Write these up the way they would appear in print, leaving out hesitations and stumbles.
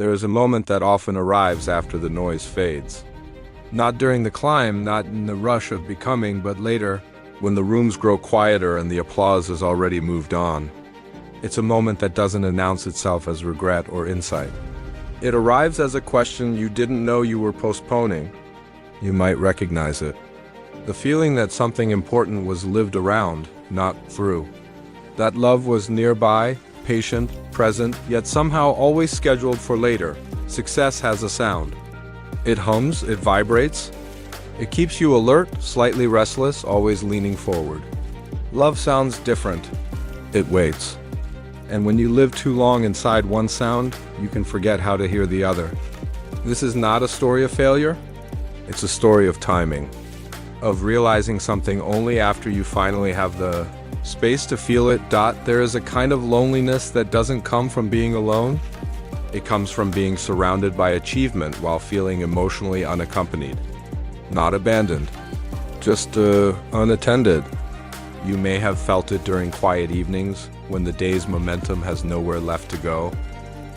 There is a moment that often arrives after the noise fades. Not during the climb, not in the rush of becoming, but later, when the rooms grow quieter and the applause has already moved on. It's a moment that doesn't announce itself as regret or insight. It arrives as a question you didn't know you were postponing. You might recognize it. The feeling that something important was lived around, not through. That love was nearby, patient, present, yet somehow always scheduled for later. Success has a sound. It hums, it vibrates. It keeps you alert, slightly restless, always leaning forward. Love sounds different. It waits. And when you live too long inside one sound, you can forget how to hear the other. This is not a story of failure. It's a story of timing, of realizing something only after you finally have the space to feel it. There is a kind of loneliness that doesn't come from being alone. It comes from being surrounded by achievement while feeling emotionally unaccompanied. Not abandoned, just unattended. You may have felt it during quiet evenings, when the day's momentum has nowhere left to go.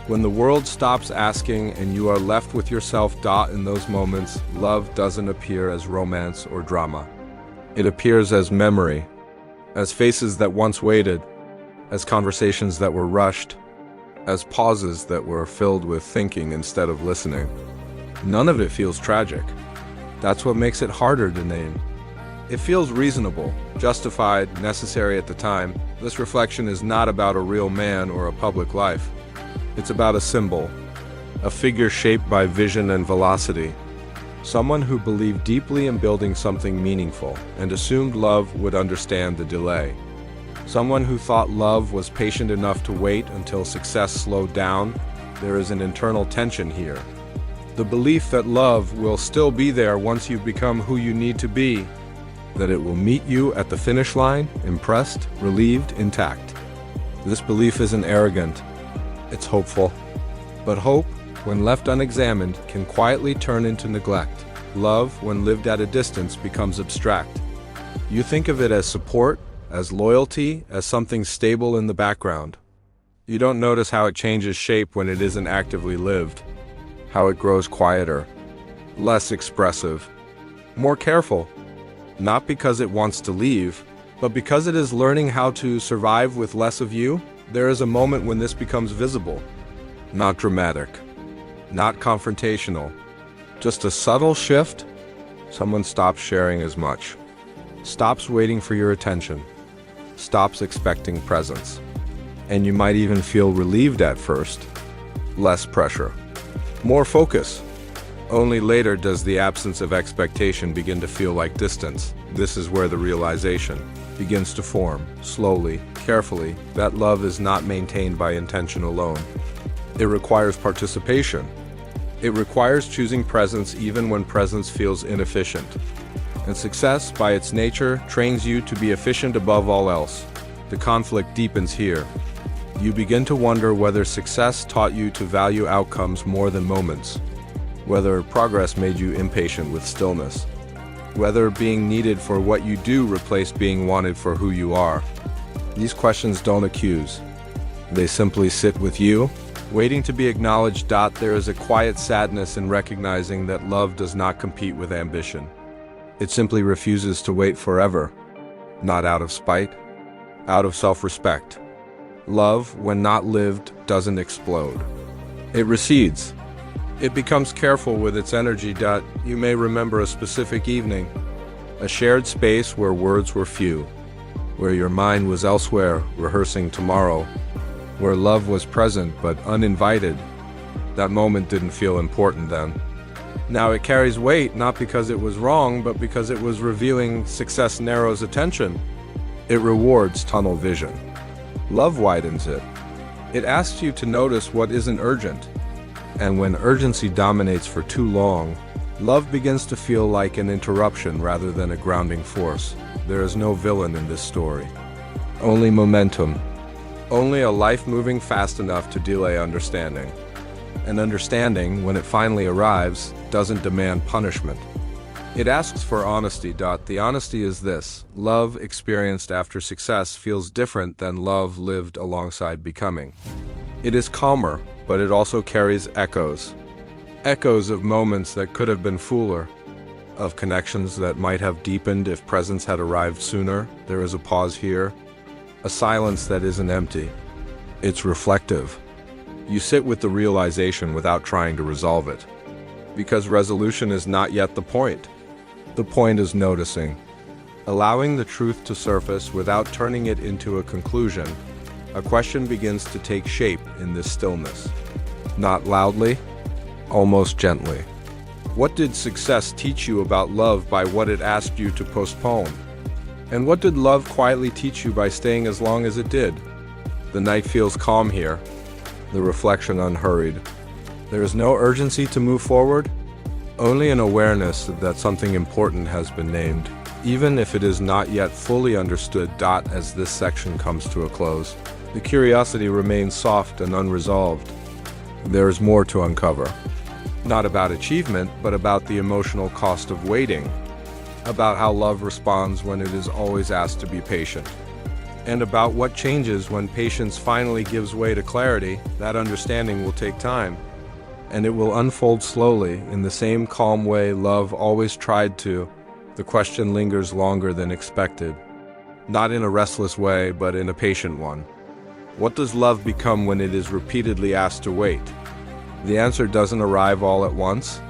When the world stops asking and you are left with yourself. In those moments, love doesn't appear as romance or drama. It appears as memory, as faces that once waited, as conversations that were rushed, as pauses that were filled with thinking instead of listening. None of it feels tragic. That's what makes it harder to name. It feels reasonable, justified, necessary at the time. This reflection is not about a real man or a public life. It's about a symbol, a figure shaped by vision and velocity. Someone who believed deeply in building something meaningful and assumed love would understand the delay. Someone who thought love was patient enough to wait until success slowed down. There is an internal tension here. The belief that love will still be there once you've become who you need to be, that it will meet you at the finish line, impressed, relieved, intact. This belief isn't arrogant, it's hopeful. But hope, when left unexamined, can quietly turn into neglect. Love, when lived at a distance, becomes abstract. You think of it as support, as loyalty, as something stable in the background. You don't notice how it changes shape when it isn't actively lived, how it grows quieter, less expressive, more careful. Not because it wants to leave, but because it is learning how to survive with less of you. There is a moment when this becomes visible. Not dramatic, not confrontational, just a subtle shift. Someone stops sharing as much, stops waiting for your attention, stops expecting presence. And you might even feel relieved at first. Less pressure, more focus. Only later does the absence of expectation begin to feel like distance. This is where the realization begins to form, slowly, carefully, that love is not maintained by intention alone. It requires participation. It requires choosing presence even when presence feels inefficient. And success, by its nature, trains you to be efficient above all else. The conflict deepens here. You begin to wonder whether success taught you to value outcomes more than moments. Whether progress made you impatient with stillness. Whether being needed for what you do replaced being wanted for who you are. These questions don't accuse. They simply sit with you, waiting to be acknowledged. There is a quiet sadness in recognizing that love does not compete with ambition. It simply refuses to wait forever. Not out of spite, out of self-respect. Love, when not lived, doesn't explode. It recedes. It becomes careful with its energy. You may remember a specific evening, a shared space where words were few, where your mind was elsewhere, rehearsing tomorrow, where love was present but uninvited. That moment didn't feel important then. Now it carries weight, not because it was wrong, but because it was revealing success narrows attention. It rewards tunnel vision. Love widens it. It asks you to notice what isn't urgent. And when urgency dominates for too long, love begins to feel like an interruption rather than a grounding force. There is no villain in this story. Only momentum. Only a life moving fast enough to delay understanding. And understanding, when it finally arrives, doesn't demand punishment. It asks for honesty. The honesty is this: love experienced after success feels different than love lived alongside becoming. It is calmer, but it also carries echoes. Echoes of moments that could have been fuller, of connections that might have deepened if presence had arrived sooner. There is a pause here, a silence that isn't empty. It's reflective. You sit with the realization without trying to resolve it. Because resolution is not yet the point. The point is noticing. Allowing the truth to surface without turning it into a conclusion. A question begins to take shape in this stillness. Not loudly, almost gently. What did success teach you about love by what it asked you to postpone? And what did love quietly teach you by staying as long as it did? The night feels calm here, the reflection unhurried. There is no urgency to move forward, only an awareness that something important has been named, even if it is not yet fully understood. As this section comes to a close, the curiosity remains soft and unresolved. There is more to uncover. Not about achievement, but about the emotional cost of waiting, about how love responds when it is always asked to be patient, and about what changes when patience finally gives way to clarity. That understanding will take time, and it will unfold slowly in the same calm way love always tried to. The question lingers longer than expected, not in a restless way, but in a patient one. What does love become when it is repeatedly asked to wait? The answer doesn't arrive all at once.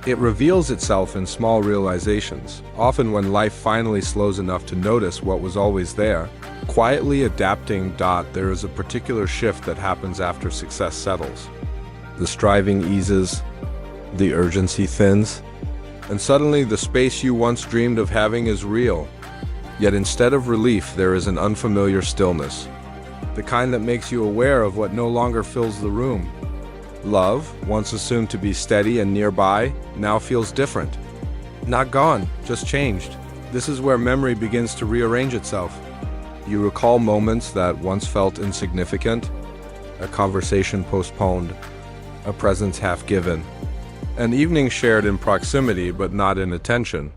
It reveals itself in small realizations, often when life finally slows enough to notice what was always there. Quietly adapting. There is a particular shift that happens after success settles. The striving eases, the urgency thins, and suddenly the space you once dreamed of having is real. Yet instead of relief, there is an unfamiliar stillness, the kind that makes you aware of what no longer fills the room. Love, once assumed to be steady and nearby, now feels different. Not gone, just changed. This is where memory begins to rearrange itself. You recall moments that once felt insignificant, a conversation postponed, a presence half given, an evening shared in proximity but not in attention.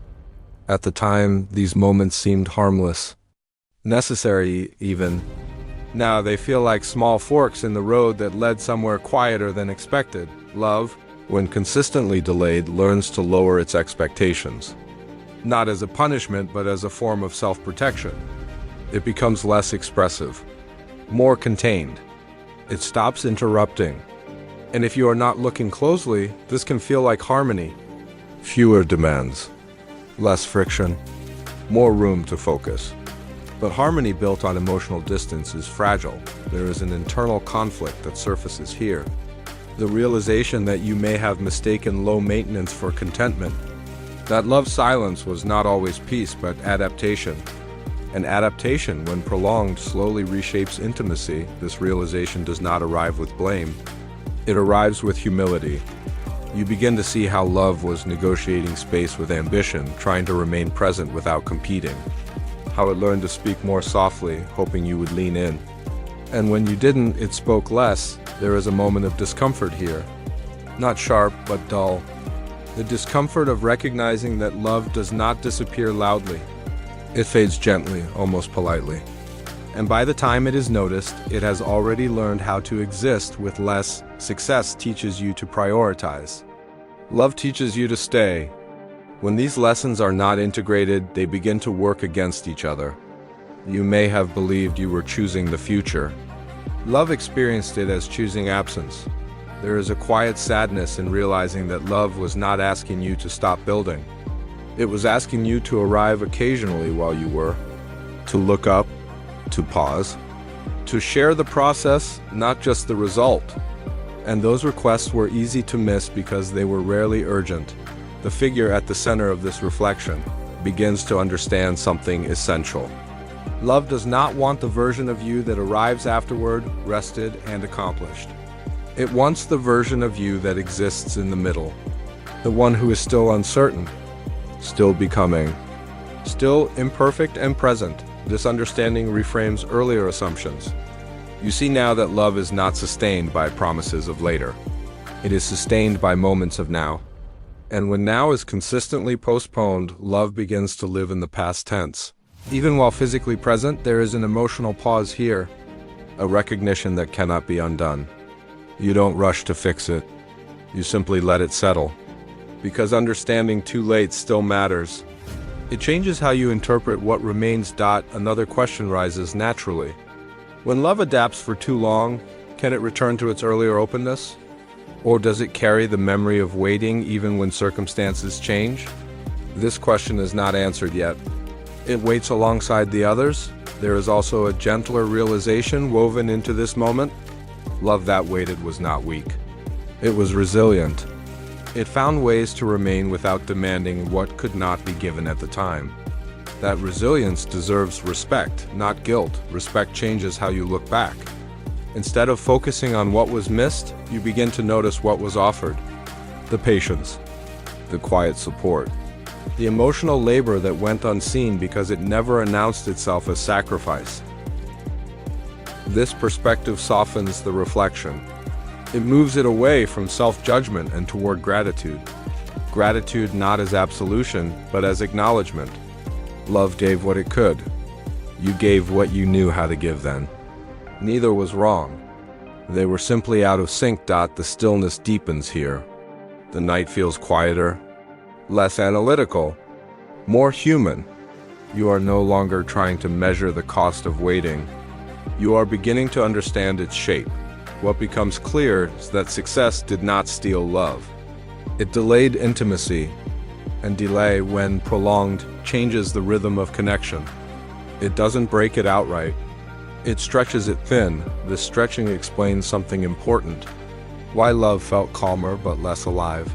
At the time, these moments seemed harmless, necessary even. Now they feel like small forks in the road that led somewhere quieter than expected. Love, when consistently delayed, learns to lower its expectations. Not as a punishment, but as a form of self-protection. It becomes less expressive, more contained. It stops interrupting. And if you are not looking closely, this can feel like harmony. Fewer demands, less friction, more room to focus. But harmony built on emotional distance is fragile. There is an internal conflict that surfaces here. The realization that you may have mistaken low maintenance for contentment. That love's silence was not always peace, but adaptation. And adaptation, when prolonged, slowly reshapes intimacy. This realization does not arrive with blame. It arrives with humility. You begin to see how love was negotiating space with ambition, trying to remain present without competing. How it learned to speak more softly, hoping you would lean in. And when you didn't, it spoke less. There is a moment of discomfort here. Not sharp, but dull. The discomfort of recognizing that love does not disappear loudly. It fades gently, almost politely. And by the time it is noticed, it has already learned how to exist with less. Success teaches you to prioritize. Love teaches you to stay. When these lessons are not integrated, they begin to work against each other. You may have believed you were choosing the future. Love experienced it as choosing absence. There is a quiet sadness in realizing that love was not asking you to stop building. It was asking you to arrive occasionally while you were, to look up, to pause, to share the process, not just the result. And those requests were easy to miss because they were rarely urgent. The figure at the center of this reflection begins to understand something essential. Love does not want the version of you that arrives afterward, rested and accomplished. It wants the version of you that exists in the middle, the one who is still uncertain, still becoming, still imperfect and present. This understanding reframes earlier assumptions. You see now that love is not sustained by promises of later. It is sustained by moments of now. And when now is consistently postponed, love begins to live in the past tense. Even while physically present, there is an emotional pause here, a recognition that cannot be undone. You don't rush to fix it. You simply let it settle. Because understanding too late still matters. It changes how you interpret what remains. Another question rises naturally. When love adapts for too long, can it return to its earlier openness? Or does it carry the memory of waiting even when circumstances change? This question is not answered yet. It waits alongside the others. There is also a gentler realization woven into this moment. Love that waited was not weak. It was resilient. It found ways to remain without demanding what could not be given at the time. That resilience deserves respect, not guilt. Respect changes how you look back. Instead of focusing on what was missed, you begin to notice what was offered. The patience, the quiet support, the emotional labor that went unseen because it never announced itself as sacrifice. This perspective softens the reflection. It moves it away from self-judgment and toward gratitude. Gratitude not as absolution, but as acknowledgement. Love gave what it could. You gave what you knew how to give then. Neither was wrong. They were simply out of sync. The stillness deepens here. The night feels quieter, less analytical, more human. You are no longer trying to measure the cost of waiting. You are beginning to understand its shape. What becomes clear is that success did not steal love. It delayed intimacy, and delay, when prolonged, changes the rhythm of connection. It doesn't break it outright. It stretches it thin. This stretching explains something important. Why love felt calmer but less alive.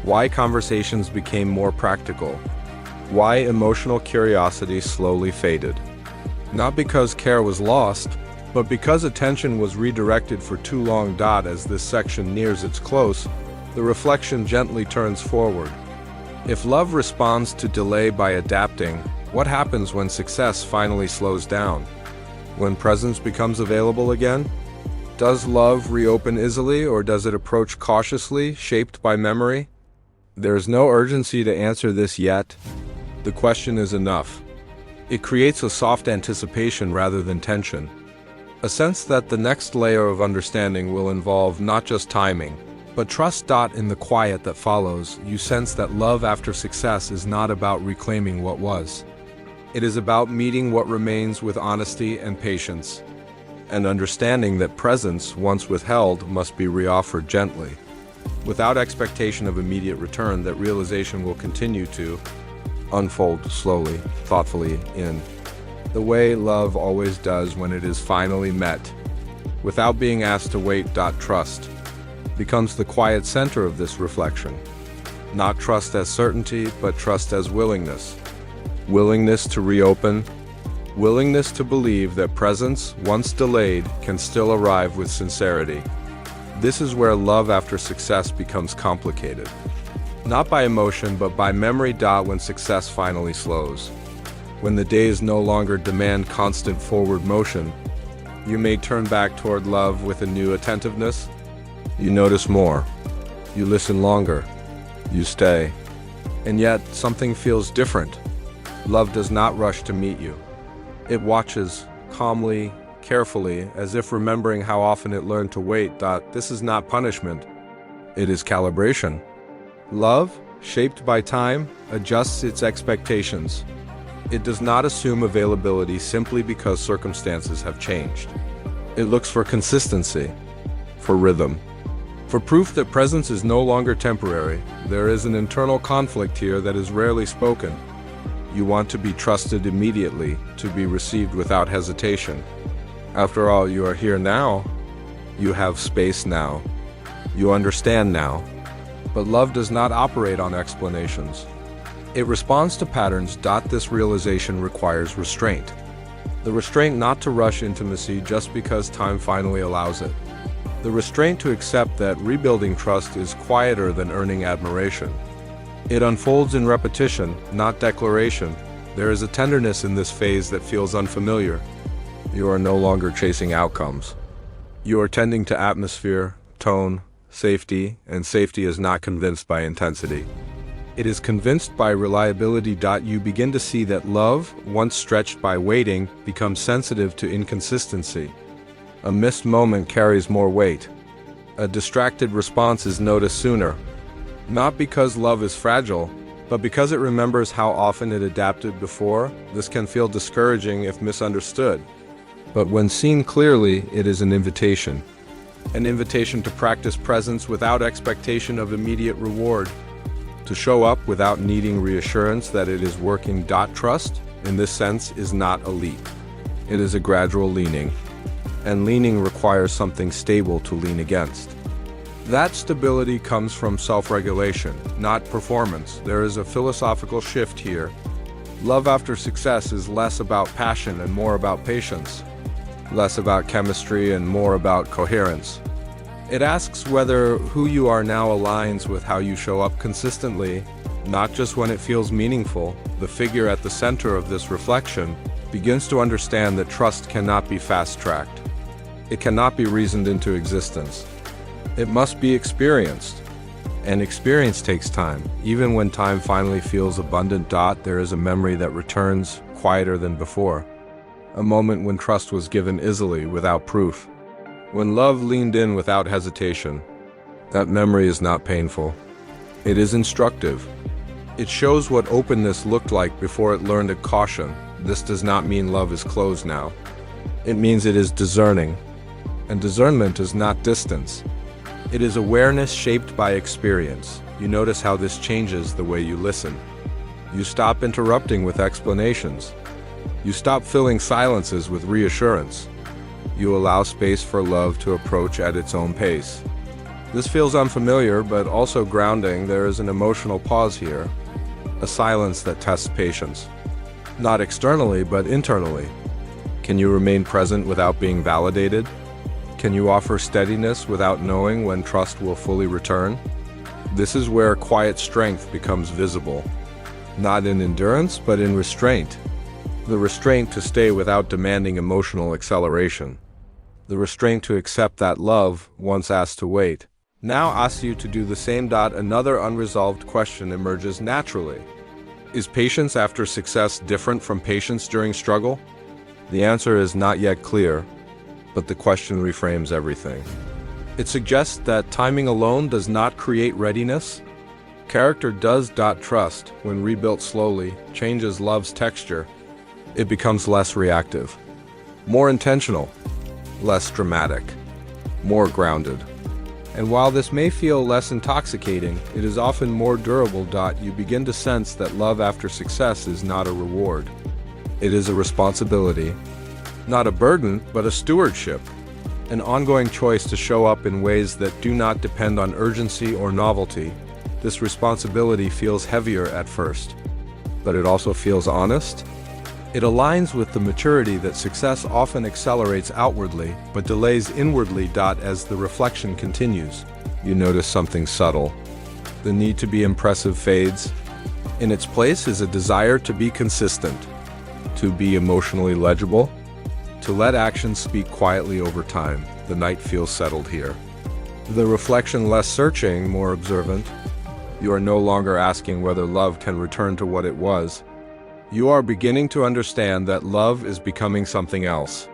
Why conversations became more practical. Why emotional curiosity slowly faded. Not because care was lost, but because attention was redirected for too long. As this section nears its close, the reflection gently turns forward. If love responds to delay by adapting, what happens when success finally slows down? When presence becomes available again? Does love reopen easily, or does it approach cautiously, shaped by memory? There is no urgency to answer this yet. The question is enough. It creates a soft anticipation rather than tension. A sense that the next layer of understanding will involve not just timing, but trust. In the quiet that follows, you sense that love after success is not about reclaiming what was. It is about meeting what remains with honesty and patience, and understanding that presence, once withheld, must be reoffered gently. Without expectation of immediate return, that realization will continue to unfold slowly, thoughtfully, in the way love always does when it is finally met. Without being asked to wait. Trust becomes the quiet center of this reflection. Not trust as certainty, but trust as willingness. Willingness to reopen, willingness to believe that presence, once delayed, can still arrive with sincerity. This is where love after success becomes complicated. Not by emotion, but by memory. When success finally slows. When the days no longer demand constant forward motion, you may turn back toward love with a new attentiveness. You notice more. You listen longer. You stay. And yet, something feels different. Love does not rush to meet you. It watches, calmly, carefully, as if remembering how often it learned to wait. This is not punishment. It is calibration. Love, shaped by time, adjusts its expectations. It does not assume availability simply because circumstances have changed. It looks for consistency, for rhythm, for proof that presence is no longer temporary. There is an internal conflict here that is rarely spoken. You want to be trusted immediately, to be received without hesitation. After all, you are here now. You have space now. You understand now. But love does not operate on explanations. It responds to patterns. This realization requires restraint. The restraint not to rush intimacy just because time finally allows it. The restraint to accept that rebuilding trust is quieter than earning admiration. It unfolds in repetition, not declaration. There is a tenderness in this phase that feels unfamiliar. You are no longer chasing outcomes. You are tending to atmosphere, tone, safety, and safety is not convinced by intensity. It is convinced by reliability. You begin to see that love, once stretched by waiting, becomes sensitive to inconsistency. A missed moment carries more weight. A distracted response is noticed sooner, not because love is fragile, but because it remembers how often it adapted before. This can feel discouraging if misunderstood. But when seen clearly, it is an invitation. An invitation to practice presence without expectation of immediate reward. To show up without needing reassurance that it is working. Trust, in this sense, is not a leap. It is a gradual leaning. And leaning requires something stable to lean against. That stability comes from self-regulation, not performance. There is a philosophical shift here. Love after success is less about passion and more about patience. Less about chemistry and more about coherence. It asks whether who you are now aligns with how you show up consistently, not just when it feels meaningful. The figure at the center of this reflection begins to understand that trust cannot be fast-tracked. It cannot be reasoned into existence. It must be experienced. And experience takes time. Even when time finally feels abundant. There is a memory that returns, quieter than before. A moment when trust was given easily, without proof. When love leaned in without hesitation. That memory is not painful. It is instructive. It shows what openness looked like before it learned a caution. This does not mean love is closed now. It means it is discerning. And discernment is not distance. It is awareness shaped by experience. You notice how this changes the way you listen. You stop interrupting with explanations. You stop filling silences with reassurance. You allow space for love to approach at its own pace. This feels unfamiliar, but also grounding. There is an emotional pause here, a silence that tests patience. Not externally, but internally. Can you remain present without being validated? Can you offer steadiness without knowing when trust will fully return? This is where quiet strength becomes visible. Not in endurance, but in restraint. The restraint to stay without demanding emotional acceleration. The restraint to accept that love, once asked to wait, now asks you to do the same. Another unresolved question emerges naturally. Is patience after success different from patience during struggle? The answer is not yet clear, but the question reframes everything. It suggests that timing alone does not create readiness. Character does. Trust, when rebuilt slowly, changes love's texture. It becomes less reactive, more intentional, less dramatic, more grounded. And while this may feel less intoxicating, it is often more durable. You begin to sense that love after success is not a reward. It is a responsibility. Not a burden, but a stewardship. An ongoing choice to show up in ways that do not depend on urgency or novelty. This responsibility feels heavier at first, but it also feels honest. It aligns with the maturity that success often accelerates outwardly, but delays inwardly. As the reflection continues, you notice something subtle. The need to be impressive fades. In its place is a desire to be consistent, to be emotionally legible, to let actions speak quietly over time. The night feels settled here. The reflection less searching, more observant. You are no longer asking whether love can return to what it was. You are beginning to understand that love is becoming something else.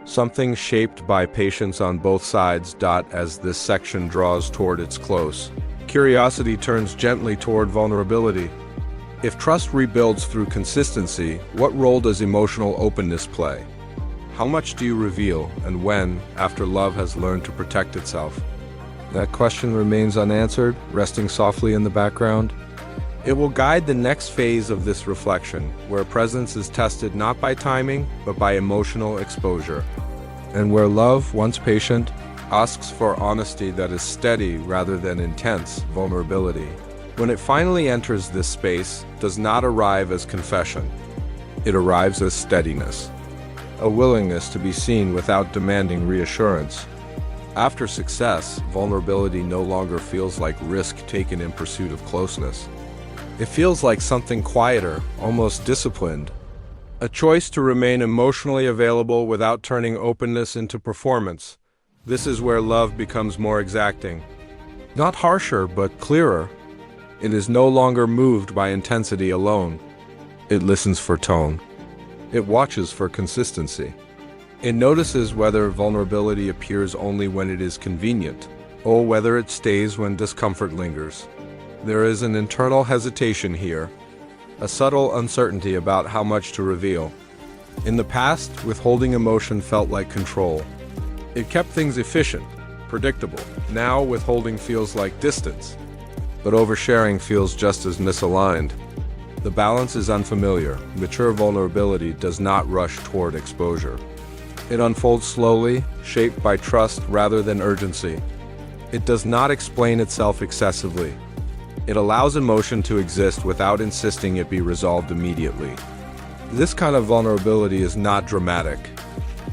Something shaped by patience on both sides. As this section draws toward its close, curiosity turns gently toward vulnerability. If trust rebuilds through consistency, what role does emotional openness play? How much do you reveal, and when, after love has learned to protect itself? That question remains unanswered, resting softly in the background. It will guide the next phase of this reflection, where presence is tested not by timing, but by emotional exposure. And where love, once patient, asks for honesty that is steady rather than intense vulnerability. When it finally enters this space, does not arrive as confession. It arrives as steadiness. A willingness to be seen without demanding reassurance. After success, vulnerability no longer feels like risk taken in pursuit of closeness. It feels like something quieter, almost disciplined. A choice to remain emotionally available without turning openness into performance. This is where love becomes more exacting. Not harsher, but clearer. It is no longer moved by intensity alone. It listens for tone. It watches for consistency. It notices whether vulnerability appears only when it is convenient, or whether it stays when discomfort lingers. There is an internal hesitation here, a subtle uncertainty about how much to reveal. In the past, withholding emotion felt like control. It kept things efficient, predictable. Now, withholding feels like distance, but oversharing feels just as misaligned. The balance is unfamiliar. Mature vulnerability does not rush toward exposure. It unfolds slowly, shaped by trust rather than urgency. It does not explain itself excessively. It allows emotion to exist without insisting it be resolved immediately. This kind of vulnerability is not dramatic.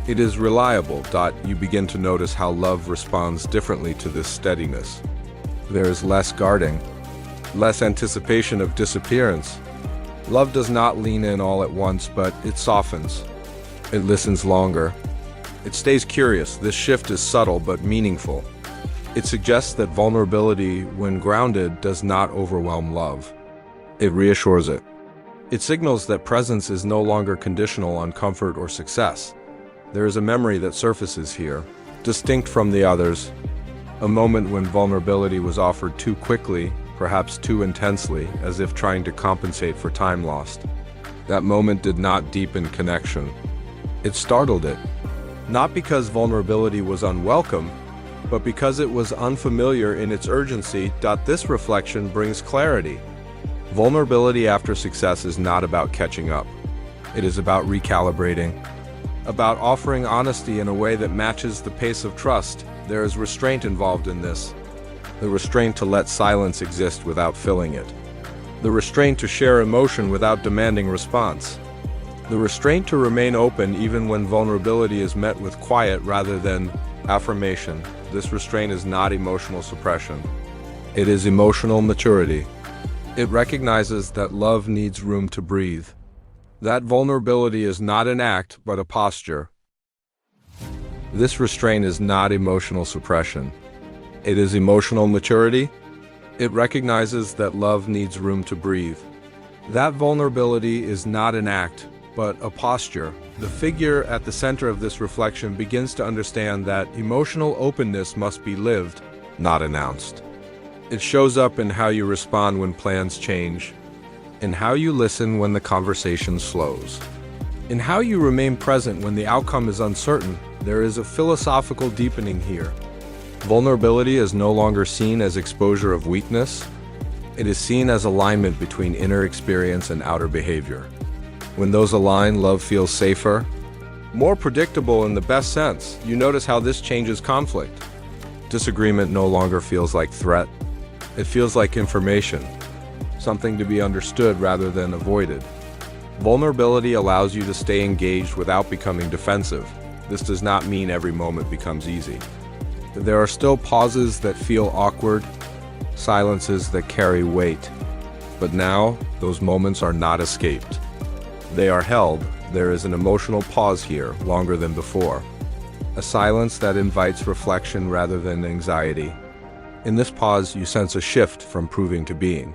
It is reliable. You begin to notice how love responds differently to this steadiness. There is less guarding, less anticipation of disappearance. Love does not lean in all at once, but it softens. It listens longer. It stays curious. This shift is subtle but meaningful. It suggests that vulnerability, when grounded, does not overwhelm love. It reassures it. It signals that presence is no longer conditional on comfort or success. There is a memory that surfaces here, distinct from the others, a moment when vulnerability was offered too quickly, perhaps too intensely, as if trying to compensate for time lost. That moment did not deepen connection. It startled it, not because vulnerability was unwelcome, but because it was unfamiliar in its urgency. This reflection brings clarity. Vulnerability after success is not about catching up. It is about recalibrating, about offering honesty in a way that matches the pace of trust. There is restraint involved in this. The restraint to let silence exist without filling it. The restraint to share emotion without demanding response. The restraint to remain open even when vulnerability is met with quiet rather than affirmation. This restraint is not emotional suppression. It is emotional maturity. It recognizes that love needs room to breathe. That vulnerability is not an act, but a posture. This restraint is not emotional suppression. It is emotional maturity. It recognizes that love needs room to breathe. That vulnerability is not an act, but a posture. The figure at the center of this reflection begins to understand that emotional openness must be lived, not announced. It shows up in how you respond when plans change, in how you listen when the conversation slows, in how you remain present when the outcome is uncertain. There is a philosophical deepening here. Vulnerability is no longer seen as exposure of weakness. It is seen as alignment between inner experience and outer behavior. When those align, love feels safer, more predictable in the best sense. You notice how this changes conflict. Disagreement no longer feels like threat. It feels like information, something to be understood rather than avoided. Vulnerability allows you to stay engaged without becoming defensive. This does not mean every moment becomes easy. There are still pauses that feel awkward, silences that carry weight. But now, those moments are not escaped. They are held. There is an emotional pause here, longer than before. A silence that invites reflection rather than anxiety. In this pause, you sense a shift from proving to being.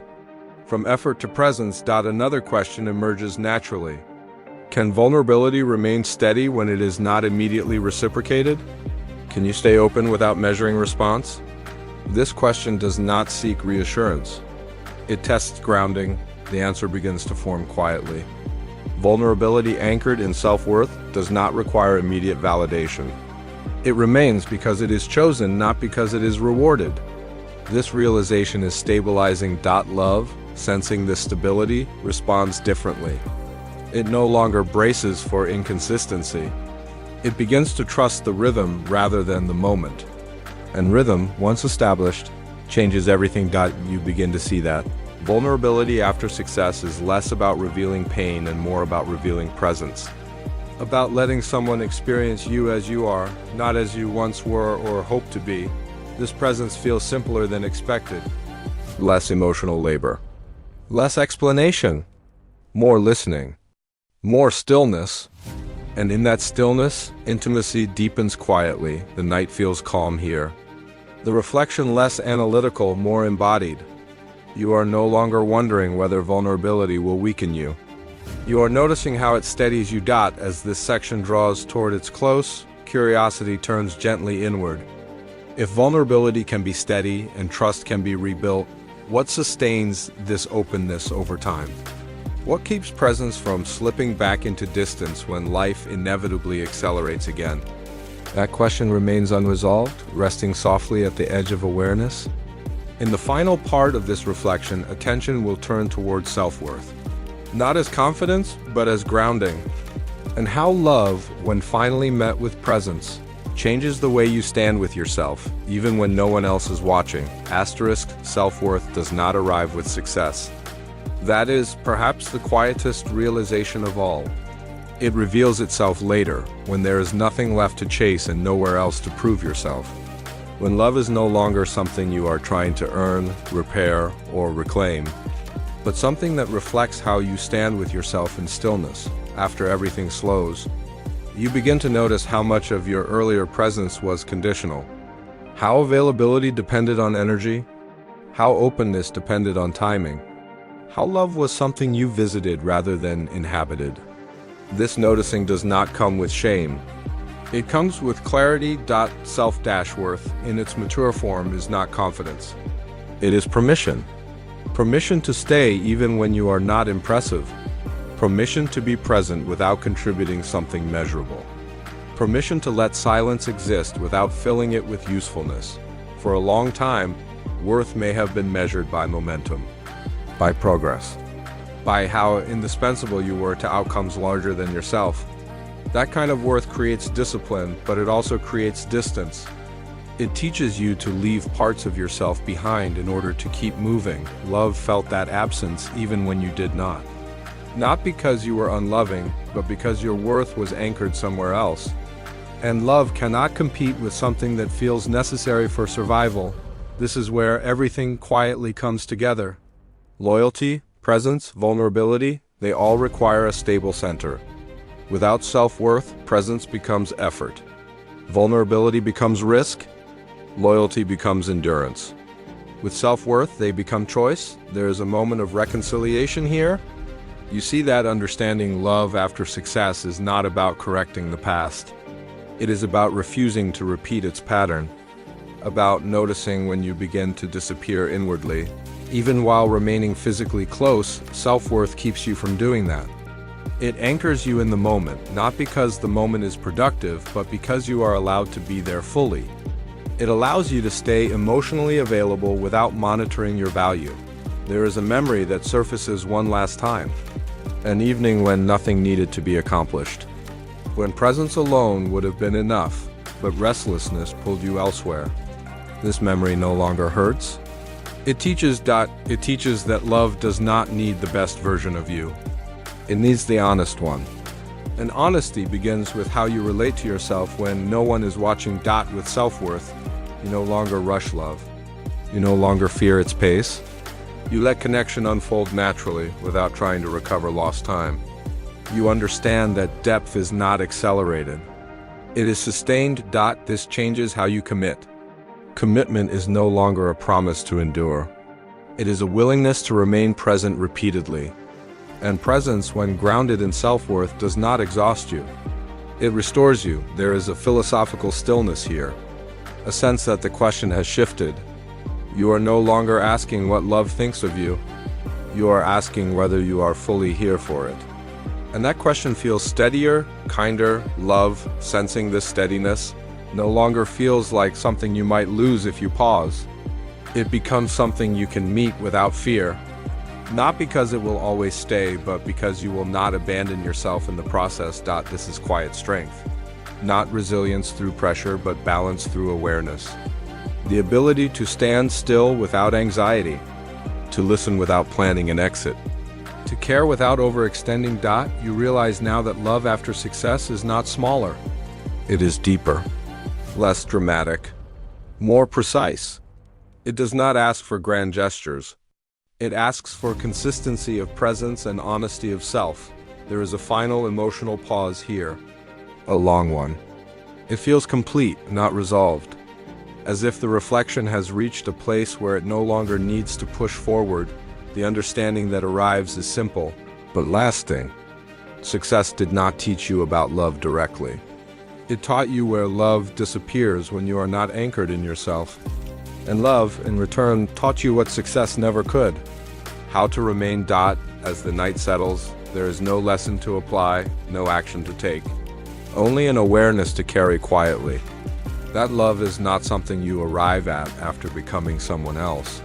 From effort to presence. Another question emerges naturally. Can vulnerability remain steady when it is not immediately reciprocated? Can you stay open without measuring response? This question does not seek reassurance. It tests grounding. The answer begins to form quietly. Vulnerability anchored in self-worth does not require immediate validation. It remains because it is chosen, not because it is rewarded. This realization is stabilizing. Love, sensing this stability, responds differently. It no longer braces for inconsistency. It begins to trust the rhythm rather than the moment. And rhythm, once established, changes everything. You begin to see that. Vulnerability after success is less about revealing pain and more about revealing presence. About letting someone experience you as you are, not as you once were or hoped to be. This presence feels simpler than expected. Less emotional labor. Less explanation. More listening. More stillness. And in that stillness, intimacy deepens quietly. The night feels calm here. The reflection less analytical, more embodied. You are no longer wondering whether vulnerability will weaken you. You are noticing how it steadies you. As this section draws toward its close, curiosity turns gently inward. If vulnerability can be steady and trust can be rebuilt, what sustains this openness over time? What keeps presence from slipping back into distance when life inevitably accelerates again? That question remains unresolved, resting softly at the edge of awareness. In the final part of this reflection, attention will turn towards self-worth. Not as confidence, but as grounding. And how love, when finally met with presence, changes the way you stand with yourself, even when no one else is watching. Asterisk, self-worth does not arrive with success. That is perhaps the quietest realization of all. It reveals itself later, when there is nothing left to chase and nowhere else to prove yourself. When love is no longer something you are trying to earn, repair, or reclaim, but something that reflects how you stand with yourself in stillness, after everything slows, you begin to notice how much of your earlier presence was conditional, how availability depended on energy, how openness depended on timing, how love was something you visited rather than inhabited. This noticing does not come with shame. It comes with clarity. Self-worth, in its mature form, is not confidence. It is permission. Permission to stay even when you are not impressive. Permission to be present without contributing something measurable. Permission to let silence exist without filling it with usefulness. For a long time, worth may have been measured by momentum, by progress, by how indispensable you were to outcomes larger than yourself. That kind of worth creates discipline, but it also creates distance. It teaches you to leave parts of yourself behind in order to keep moving. Love felt that absence even when you did not. Not because you were unloving, but because your worth was anchored somewhere else. And love cannot compete with something that feels necessary for survival. This is where everything quietly comes together. Loyalty, presence, vulnerability, they all require a stable center. Without self-worth, presence becomes effort. Vulnerability becomes risk. Loyalty becomes endurance. With self-worth, they become choice. There is a moment of reconciliation here. You see that understanding love after success is not about correcting the past. It is about refusing to repeat its pattern, about noticing when you begin to disappear inwardly. Even while remaining physically close, self-worth keeps you from doing that. It anchors you in the moment, not because the moment is productive, but because you are allowed to be there fully. It allows you to stay emotionally available without monitoring your value. There is a memory that surfaces one last time. An evening when nothing needed to be accomplished. When presence alone would have been enough, but restlessness pulled you elsewhere. This memory no longer hurts. It teaches that love does not need the best version of you. It needs the honest one. And honesty begins with how you relate to yourself when no one is watching. With self-worth, you no longer rush love. You no longer fear its pace. You let connection unfold naturally without trying to recover lost time. You understand that depth is not accelerated. It is sustained. This changes how you commit. Commitment is no longer a promise to endure. It is a willingness to remain present repeatedly. And presence, when grounded in self-worth, does not exhaust you. It restores you. There is a philosophical stillness here, a sense that the question has shifted. You are no longer asking what love thinks of you. You are asking whether you are fully here for it. And that question feels steadier, kinder. Love, sensing this steadiness, no longer feels like something you might lose if you pause. It becomes something you can meet without fear. Not because it will always stay, but because you will not abandon yourself in the process. This is quiet strength. Not resilience through pressure, but balance through awareness. The ability to stand still without anxiety, to listen without planning an exit, to care without overextending. You realize now that love after success is not smaller. It is deeper, less dramatic, more precise. It does not ask for grand gestures. It asks for consistency of presence and honesty of self. There is a final emotional pause here, a long one. It feels complete, not resolved. As if the reflection has reached a place where it no longer needs to push forward. The understanding that arrives is simple, but lasting. Success did not teach you about love directly. It taught you where love disappears when you are not anchored in yourself. And love, in return, taught you what success never could. How to remain as the night settles. There is no lesson to apply, no action to take. Only an awareness to carry quietly. That love is not something you arrive at after becoming someone else.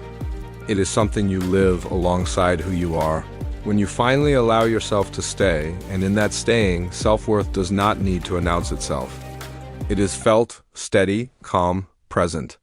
It is something you live alongside who you are. When you finally allow yourself to stay, and in that staying, self-worth does not need to announce itself. It is felt, steady, calm, present.